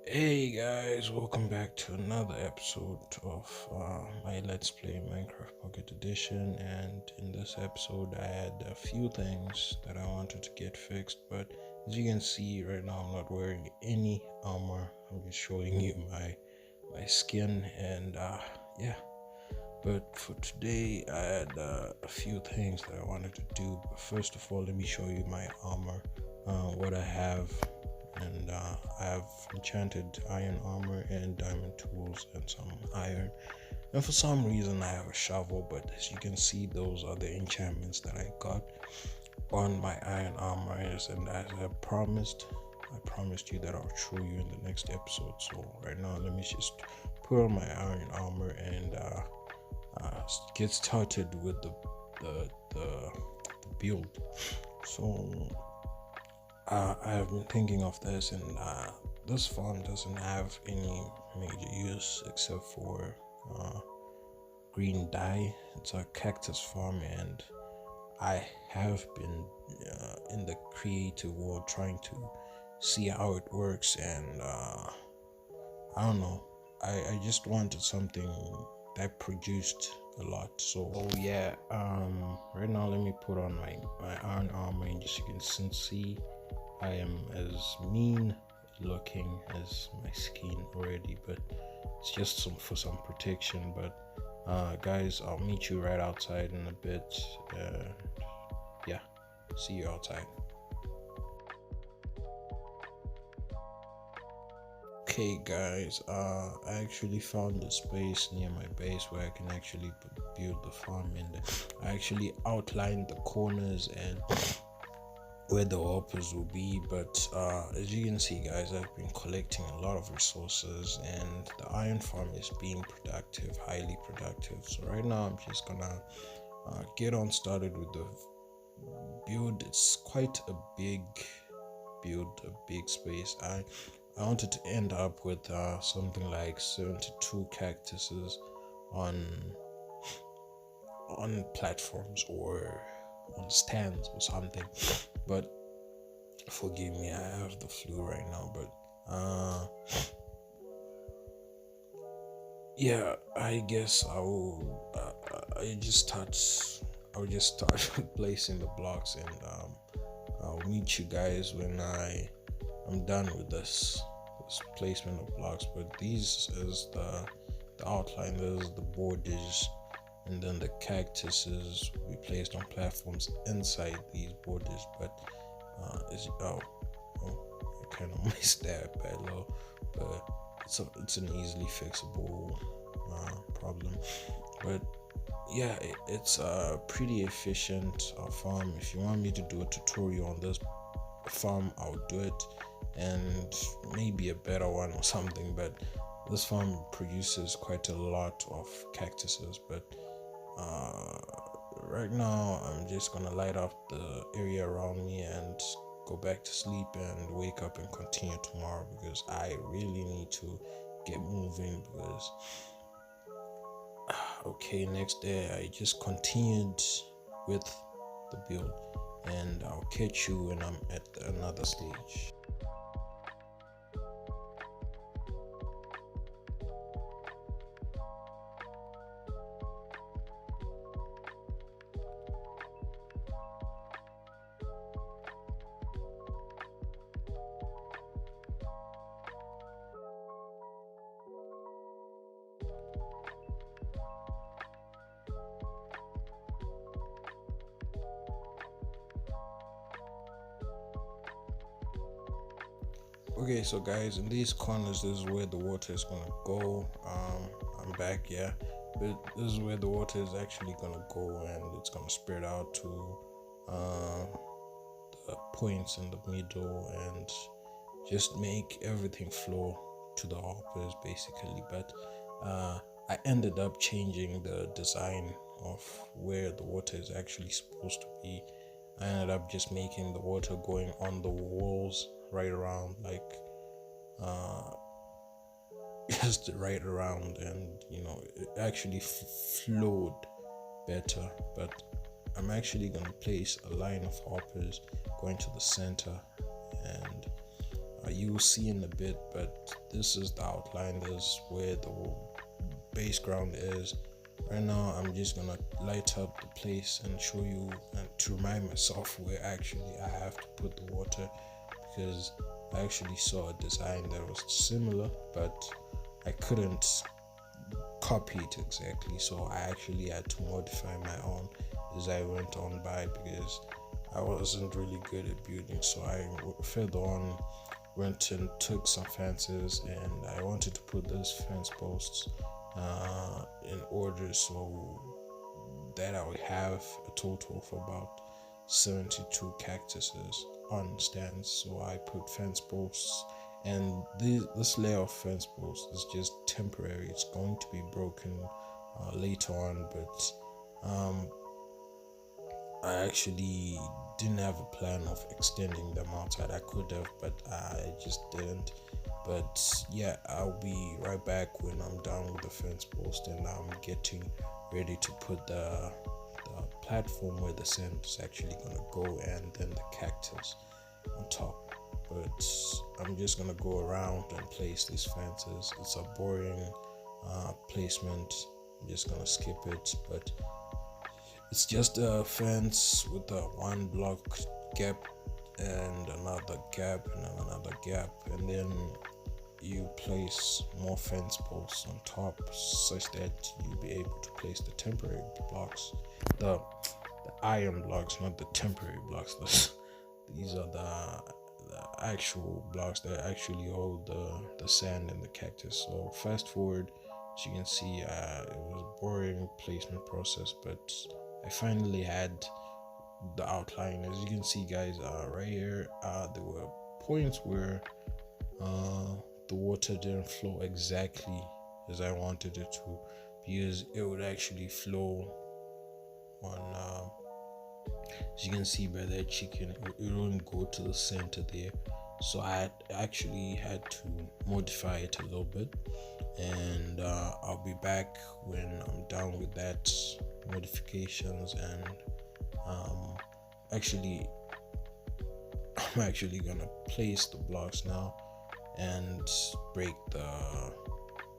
Hey guys, welcome back to another episode of my Let's Play Minecraft Pocket Edition. And in this episode, I had a few things that I wanted to get fixed, but as you can see right now, I'm not wearing any armor. I'm just showing you my skin, and yeah. But for today, I had a few things that I wanted to do. But first of all, let me show you my armor, what I have. And I have enchanted iron armor and diamond tools and some iron, and for some reason I have a shovel, but as you can see, those are the enchantments that I got on my iron armor. And as I promised you that I'll show you in the next episode. So right now, let me just put on my iron armor and get started with the build. So I have been thinking of this, and this farm doesn't have any major use except for green dye. It's a cactus farm, and I have been in the creative world trying to see how it works, and I don't know. I just wanted something that produced a lot. So yeah, right now let me put on my iron armor, and as you can see, I am as mean looking as my skin already, but it's just for some protection. But guys, I'll meet you right outside in a bit. Yeah, see you outside. Okay guys, I actually found a space near my base where I can actually build the farm, and I actually outlined the corners and where the hoppers will be. But as you can see guys, I've been collecting a lot of resources, and the iron farm is being productive, highly productive. So right now I'm just gonna get on started with the build. It's quite a big build, a big space. I wanted to end up with something like 72 cactuses on platforms or on stands or something. But forgive me, I have the flu right now. But yeah, I guess I'll just start placing the blocks, and I'll meet you guys when I'm done with this placement of blocks. But these is the outline, there's the borders, and then the cactuses we placed on platforms inside these borders. But I kind of missed that bad low, but it's an easily fixable problem. But yeah, it's a pretty efficient farm. If you want me to do a tutorial on this farm, I'll do it, and maybe a better one or something. But this farm produces quite a lot of cactuses. But right now I'm just gonna light up the area around me and go back to sleep and wake up and continue tomorrow, because I really need to get moving. Because okay, next day I just continued with the build, and I'll catch you when I'm at another stage. Okay, so guys, in these corners, this is where the water is gonna go. I'm back, yeah, but this is where the water is actually gonna go, and it's gonna spread out to the points in the middle, and just make everything flow to the hoppers basically. But I ended up changing the design of where the water is actually supposed to be. I ended up just making the water going on the walls right around, like just right around, and it actually flowed better. But I'm actually gonna place a line of hoppers going to the center, and you will see in a bit, but this is the outline. This is where the base ground is. Right now I'm just gonna light up the place and show you, and to remind myself where actually I have to put the water, because I actually saw a design that was similar but I couldn't copy it exactly, so I actually had to modify my own as I went on by, because I wasn't really good at building. So I further on went and took some fences, and I wanted to put those fence posts in order so that I would have a total of about 72 cactuses on stands. So I put fence posts, and this layer of fence posts is just temporary. It's going to be broken later on, but I actually didn't have a plan of extending them outside. I could have, but I just didn't. But yeah, I'll be right back when I'm done with the fence post and I'm getting ready to put the platform where the sand is actually gonna go, and then the cactus on top. But I'm just gonna go around and place these fences. It's a boring placement. I'm just gonna skip it, but it's just a fence with a 1 block gap and another gap and another gap, and then you place more fence posts on top such that you'll be able to place the temporary blocks, the iron blocks, not the temporary blocks. These are the actual blocks that actually hold the sand and the cactus. So fast forward, as you can see, it was a boring placement process, but I finally had the outline. As you can see, guys, right here, there were points where the water didn't flow exactly as I wanted it to, because it would actually flow on as you can see by that chicken, it wouldn't go to the center there. So I actually had to modify it a little bit, and I'll be back when I'm done with that modifications. And actually I'm actually gonna place the blocks now and break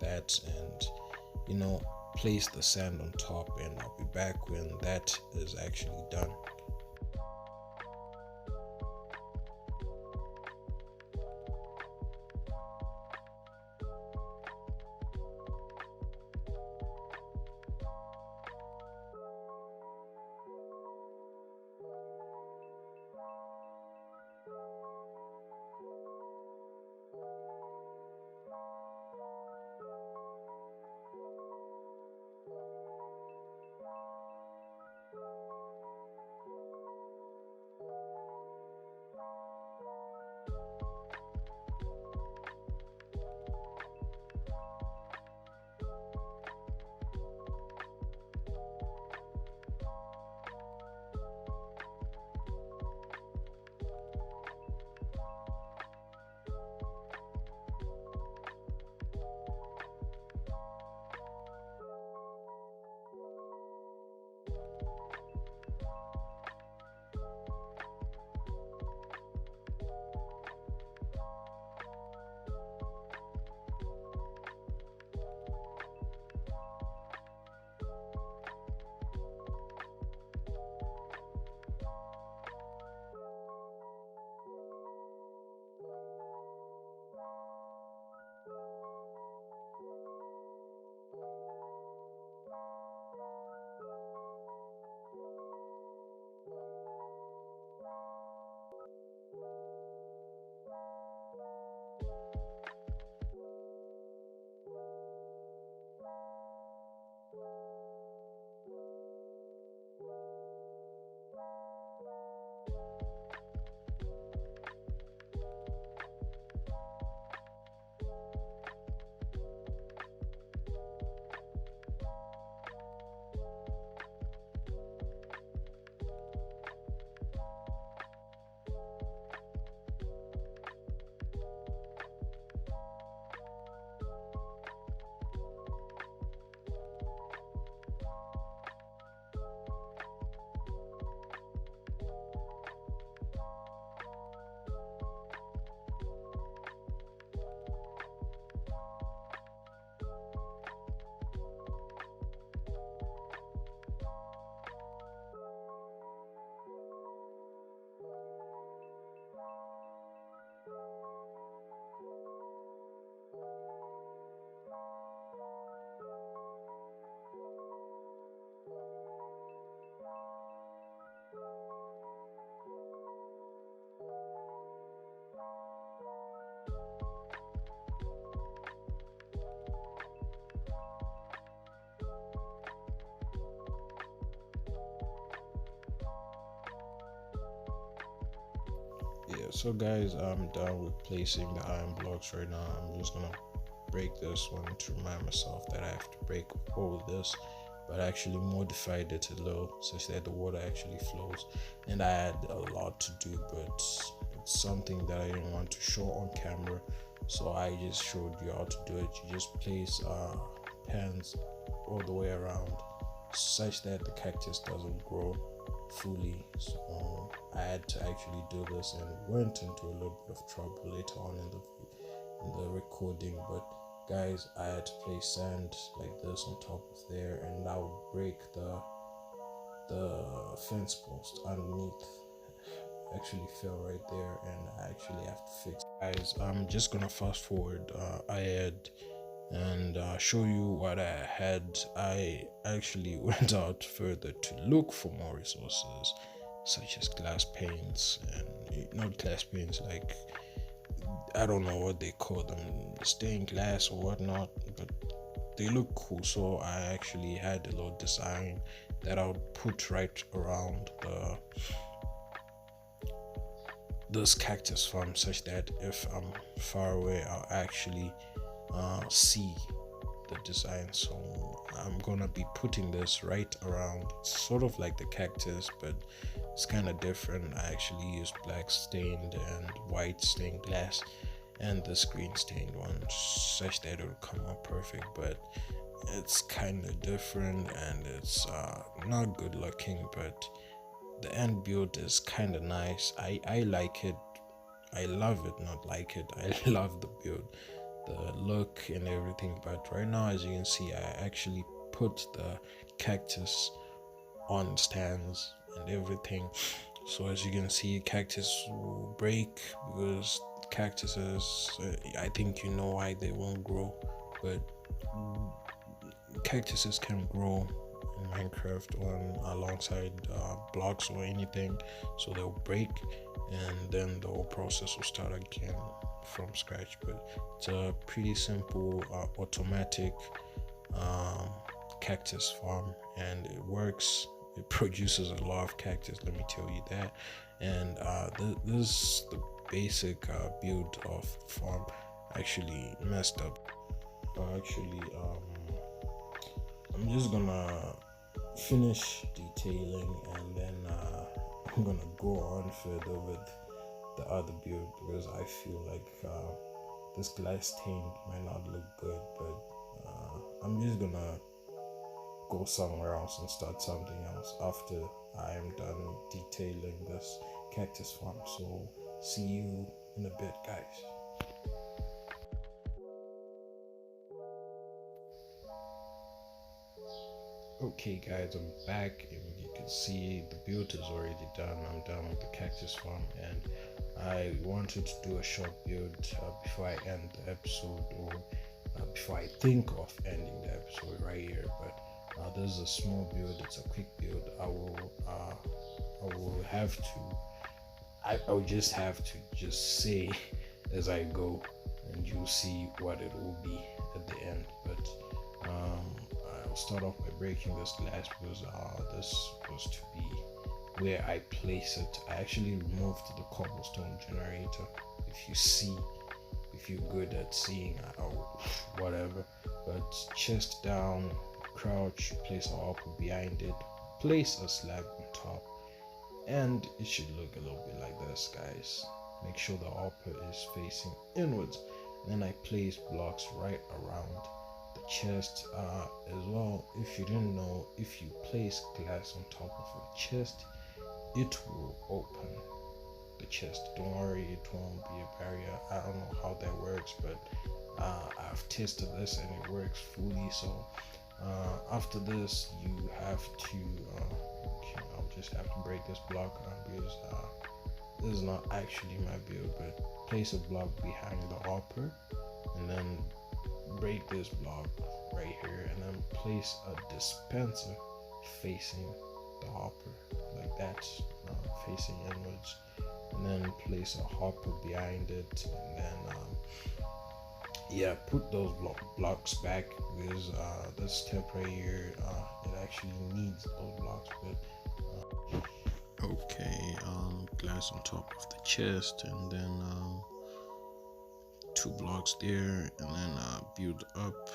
that, and place the sand on top, and I'll be back when that is actually done. So guys, I'm done with placing the iron blocks right now. I'm just gonna break this one to remind myself that I have to break all of this, but I actually modified it a little such that the water actually flows. And I had a lot to do, but it's something that I didn't want to show on camera, so I just showed you how to do it. You just place pans all the way around such that the cactus doesn't grow fully. So I had to actually do this and went into a little bit of trouble later on in the recording. But guys, I had to place sand like this on top of there, and that would break the fence post underneath. Actually fell right there, and I actually have to fix it. Guys, I'm just gonna fast forward ahead and show you what I had. I actually went out further to look for more resources such as glass paints, and not glass paints, like I don't know what they call them, stained glass or whatnot, but they look cool. So I actually had a little design that I would put right around this cactus farm, such that if I'm far away I'll actually see the design. So I'm gonna be putting this right around. It's sort of like the cactus, but it's kind of different. I actually used black stained and white stained glass and this green stained one, such that it will come out perfect, but it's kind of different and it's not good looking, but the end build is kind of nice. I like it. I love it, not like it. I love the build, the look and everything. But right now, as you can see, I actually put the cactus on stands and everything. So as you can see, cactus will break because cactuses, I think you know why they won't grow, but cactuses can grow in Minecraft on alongside blocks or anything, so they'll break and then the whole process will start again from scratch. But it's a pretty simple automatic cactus farm, and it works. It produces a lot of cactus, let me tell you that. And this is the basic build of the farm. Actually messed up. I'm just gonna finish detailing, and then I'm gonna go on further with the other build, because I feel like this glass stain might not look good, but I'm just gonna go somewhere else and start something else after I am done detailing this cactus farm. So see you in a bit, guys. Okay guys, I'm back, and you can see the build is already done. I'm done with the cactus farm, and I wanted to do a short build before I end the episode, or before I think of ending the episode right here. But this is a small build, it's a quick build. I will just have to just say as I go, and you'll see what it will be at the end. But I'll start off by breaking this glass, because this was to be where I place it. I actually removed the cobblestone generator. If you're good at seeing or whatever. But chest down, crouch, place a hopper behind it, place a slab on top, and it should look a little bit like this, guys. Make sure the hopper is facing inwards. Then I place blocks right around the chest as well. If you didn't know, if you place glass on top of a chest, it will open the chest. Don't worry, it won't be a barrier. I don't know how that works, but I've tested this and it works fully. So after this, you have to I'll just have to break this block because this is not actually my build. But place a block behind the hopper, and then break this block right here, and then place a dispenser facing the hopper like that, facing inwards, and then place a hopper behind it, and then put those blocks back, because this step right here, it actually needs those blocks. But Okay, glass on top of the chest, and then 2 blocks there, and then build up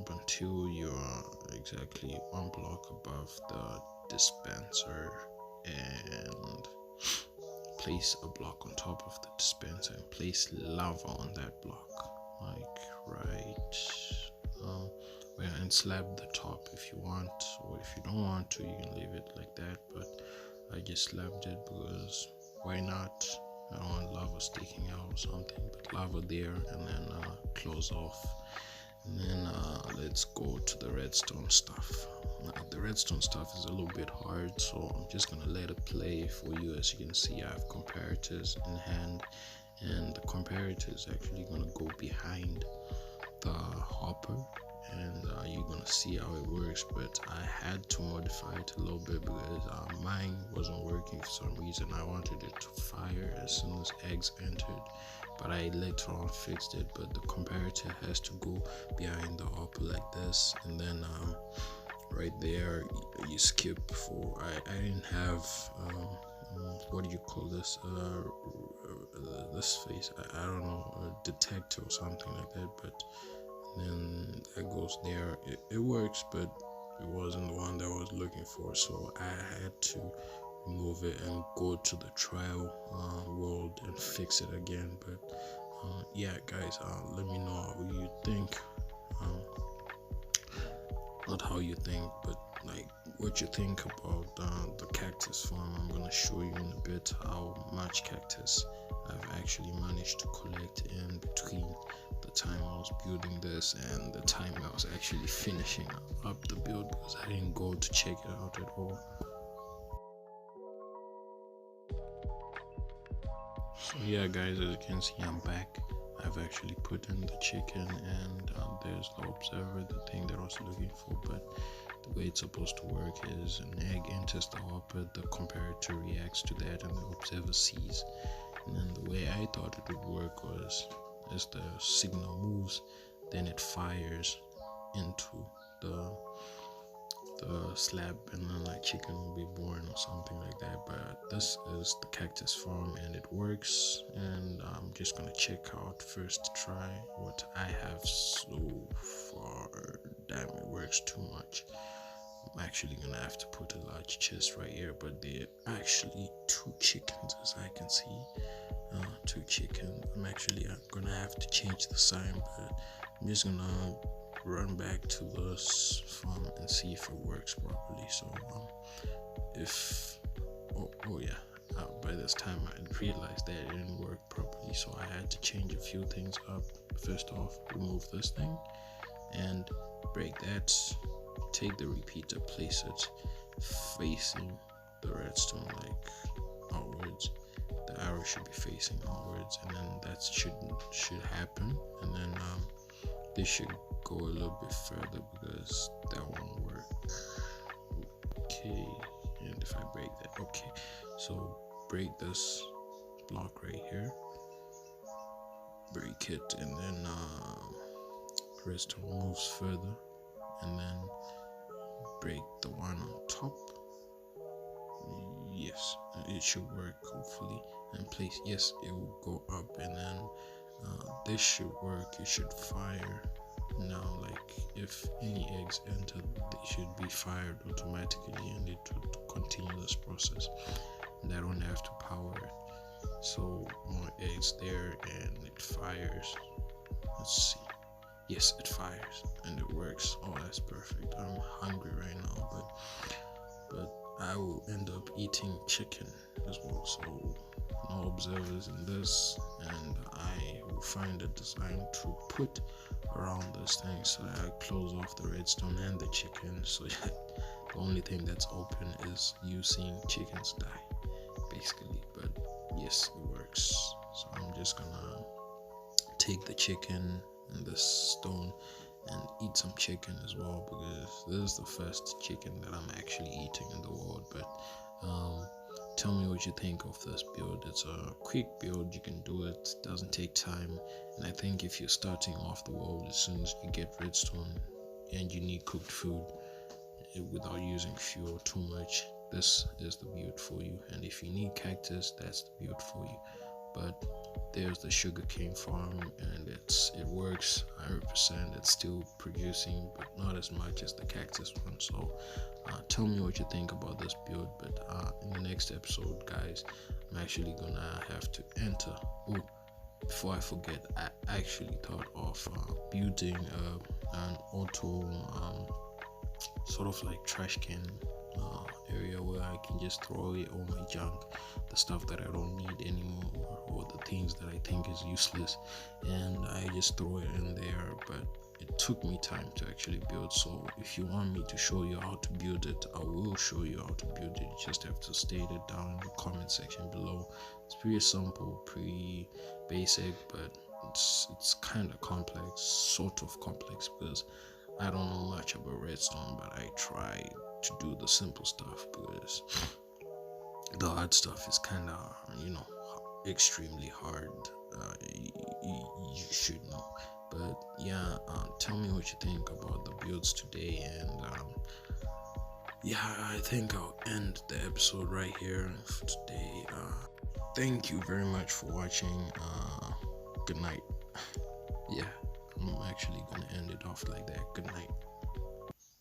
until you're exactly 1 block above the dispenser, and place a block on top of the dispenser and place lava on that block, like right and slab the top if you want, or if you don't want to, you can leave it like that, but I just slabbed it because why not? I don't want lava sticking out or something, but lava there, and then close off, and then let's go to the redstone stuff. The redstone stuff is a little bit hard, so I'm just gonna let it play for you. As you can see, I have comparators in hand, and the comparator is actually gonna go behind the hopper, and you're gonna see how it works. But I had to modify it a little bit because mine wasn't working for some reason. I wanted it to fire as soon as eggs entered, but I later on fixed it. But the comparator has to go behind the hopper like this, and then right there you skip for I didn't have what do you call this this face, I don't know, a detector or something like that, but then that goes there. It works, but it wasn't the one that I was looking for, so I had to remove it and go to the trial world and fix it again. But yeah guys, let me know how you think, not how you think, but like what you think about the cactus farm. I'm gonna show you in a bit how much cactus I've actually managed to collect in between the time I was building this and the time I was actually finishing up the build, because I didn't go to check it out at all. So yeah guys, as you can see, I'm back. I've actually put in the chicken, and there's the observer, the thing that I was looking for. But the way it's supposed to work is an egg enters the hopper, the comparator reacts to that, and the observer sees. And then the way I thought it would work was, as the signal moves, then it fires into the slab, and then like chicken will be born or something like that. But this is the cactus farm, and it works, and I'm just gonna check out first to try what I have so far. Damn, it works too much. I'm actually gonna have to put a large chest right here, but there are actually 2 chickens, as I can see. 2 chickens. I'm gonna have to change the sign, but I'm just gonna run back to this farm and see if it works properly. So if oh yeah, by this time I realized that it didn't work properly, so I had to change a few things up. First off, remove this thing and break that. Take the repeater, place it facing the redstone, like outwards. The arrow should be facing outwards, and then that should happen, and then this should go a little bit further because that won't work. Okay, and if I break that, okay, so break this block right here, break it, and then redstone moves further, and then break the one on top. Yes, it should work hopefully, and place, yes, it will go up, and then this should work. It should fire now. Like if any eggs enter, they should be fired automatically, and it would continue this process, and I don't have to power it. So more eggs there, and it fires. Let's see. Yes, it fires and it works. Oh, that's perfect. I'm hungry right now, but I will end up eating chicken as well, so no observers in this, and I will find a design to put around this thing so that I close off the redstone and the chicken, so that the only thing that's open is you seeing chickens die basically. But yes, it works. So I'm just gonna take the chicken and the stone and eat some chicken as well, because this is the first chicken that I'm actually eating in the world. But tell me what you think of this build. It's a quick build, you can do it, doesn't take time, and I think if you're starting off the world, as soon as you get redstone and you need cooked food without using fuel too much, this is the build for you. And if you need cactus, that's the build for you. But there's the sugarcane farm, and it works 100%. It's still producing, but not as much as the cactus one. So tell me what you think about this build. But in the next episode, guys, I'm actually gonna have to enter. Before I forget, I actually thought of building an auto sort of like trash can area where I can just throw away all my junk, the stuff that I don't need anymore, or the things that I think is useless, and I just throw it in there. But it took me time to actually build, so if you want me to show you how to build it, I will show you how to build it. You just have to state it down in the comment section below. It's pretty simple, pretty basic, but it's kind of complex, sort of complex, because I don't know much about redstone, but I try to do the simple stuff, because the hard stuff is kind of, extremely hard. You should know. But yeah, tell me what you think about the builds today, and I think I'll end the episode right here for today. Thank you very much for watching. Good night. Yeah, I'm actually gonna end it off like that. Good night.